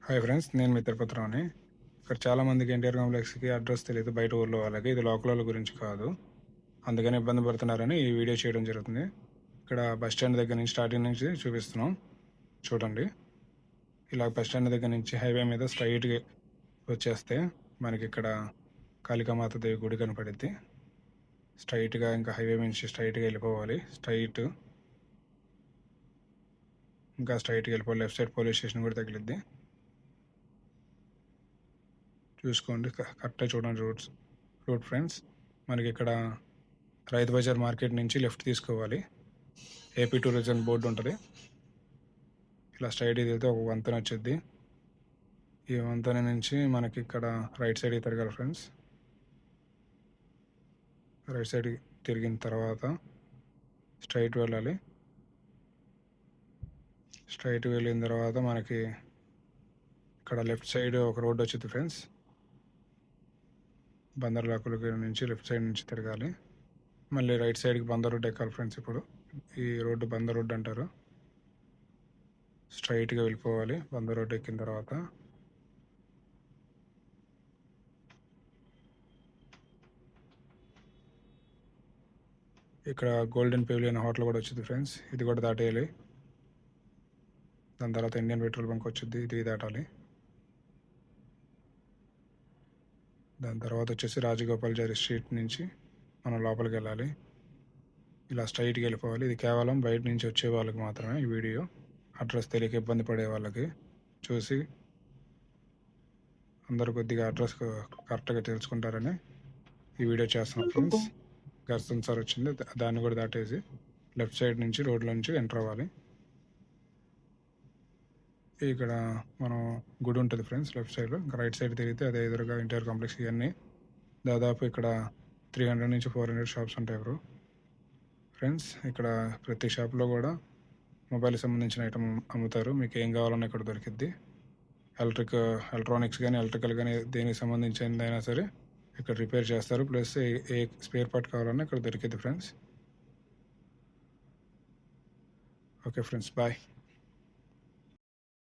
Hi friends, నేను మీ తిరుపతిరావుని. ఇక్కడ చాలామందికి ఎన్టీఆర్ కాంప్లెక్స్కి అడ్రస్ తెలియదు, బయట ఊళ్ళో వాళ్ళకి. ఇది లోకల్ వాళ్ళ గురించి కాదు, అందుకని ఇబ్బంది పడుతున్నారని ఈ వీడియో చేయడం జరుగుతుంది. ఇక్కడ బస్ స్టాండ్ దగ్గర నుంచి స్టార్టింగ్ నుంచి చూపిస్తున్నాం, చూడండి. ఇలా బస్ స్టాండ్ దగ్గర నుంచి హైవే మీద స్ట్రైట్గా వచ్చేస్తే మనకి ఇక్కడ కాళికామాత దేవి గుడి కనపడిద్ది. స్ట్రైట్గా ఇంకా హైవే నుంచి స్ట్రైట్గా వెళ్ళిపోవాలి. ఇంకా స్ట్రైట్గా వెళ్ళిపోవాలి. లెఫ్ట్ సైడ్ పోలీస్ స్టేషన్ కూడా తగిలిద్ది. చూసుకోండి, కరెక్ట్గా చూడండి రూట్ ఫ్రెండ్స్. మనకి ఇక్కడ రైతు బజార్ మార్కెట్ నుంచి లెఫ్ట్ తీసుకోవాలి. ఏపీ టూరిజం బోర్డు ఉంటుంది. ఇలా స్ట్రైట్ వెళ్తే ఒక వంతెన వచ్చేది. ఈ వంతెన నుంచి మనకి ఇక్కడ రైట్ సైడ్కి తిరగాలి ఫ్రెండ్స్. రైట్ సైడ్ తిరిగిన తర్వాత స్ట్రైట్ వెళ్ళాలి. స్ట్రైట్ వెళ్ళిన తర్వాత మనకి ఇక్కడ లెఫ్ట్ సైడ్ ఒక రోడ్డు వచ్చింది ఫ్రెండ్స్. బందర్లాకుల నుంచి లెఫ్ట్ సైడ్ నుంచి తిరగాలి. మళ్ళీ రైట్ సైడ్కి బందర్ రోడ్ ఎక్కాలి ఫ్రెండ్స్. ఇప్పుడు ఈ రోడ్డు బందర్ రోడ్ అంటారు. స్ట్రైట్గా వెళ్ళిపోవాలి. బందర్ రోడ్ ఎక్కిన తర్వాత ఇక్కడ గోల్డెన్ పెవిలియన్ హోటల్ కూడా వచ్చింది ఫ్రెండ్స్. ఇది కూడా దాటేయాలి. దాని తర్వాత ఇండియన్ పెట్రోల్ బంక్ వచ్చింది, ఇది దాటాలి. దాని తర్వాత వచ్చేసి రాజగోపాల్చారి స్ట్రీట్ నుంచి మనం లోపలికి వెళ్ళాలి. ఇలా స్ట్రైట్కి వెళ్ళిపోవాలి. ఇది కేవలం బయట నుంచి వచ్చే వాళ్ళకి మాత్రమే ఈ వీడియో. అడ్రస్ తెలియక ఇబ్బంది పడే వాళ్ళకి చూసి అందరు కొద్దిగా అడ్రస్ కరెక్ట్గా తెలుసుకుంటారని ఈ వీడియో చేస్తున్నాం ఫ్రెండ్స్. గర్సన్ సార్ వచ్చింది, దాన్ని కూడా దాటేసి లెఫ్ట్ సైడ్ నుంచి రోడ్లో నుంచి ఎంటర్ అవ్వాలి. ఇక్కడ మనం గుడి ఉంటుంది ఫ్రెండ్స్ లెఫ్ట్ సైడ్లో. ఇంకా రైట్ సైడ్ తిరిగితే అదే ఎదురుగా ఎన్టీఆర్ కాంప్లెక్స్. ఇవన్నీ దాదాపు ఇక్కడ 300 నుంచి 400 షాప్స్ ఉంటాయి ఫ్రెండ్స్. ఇక్కడ ప్రతి షాప్లో కూడా మొబైల్కి సంబంధించిన ఐటమ్ అమ్ముతారు. మీకు ఏం కావాలన్నా ఇక్కడ దొరికిద్ది. ఎలక్ట్రానిక్స్ కానీ ఎలక్ట్రికల్ కానీ దేనికి సంబంధించిందైనా సరే ఇక్కడ రిపేర్ చేస్తారు. ప్లస్ ఏ స్పేర్ పార్ట్ కావాలన్నా ఇక్కడ దొరికిద్ది ఫ్రెండ్స్. Okay friends, bye.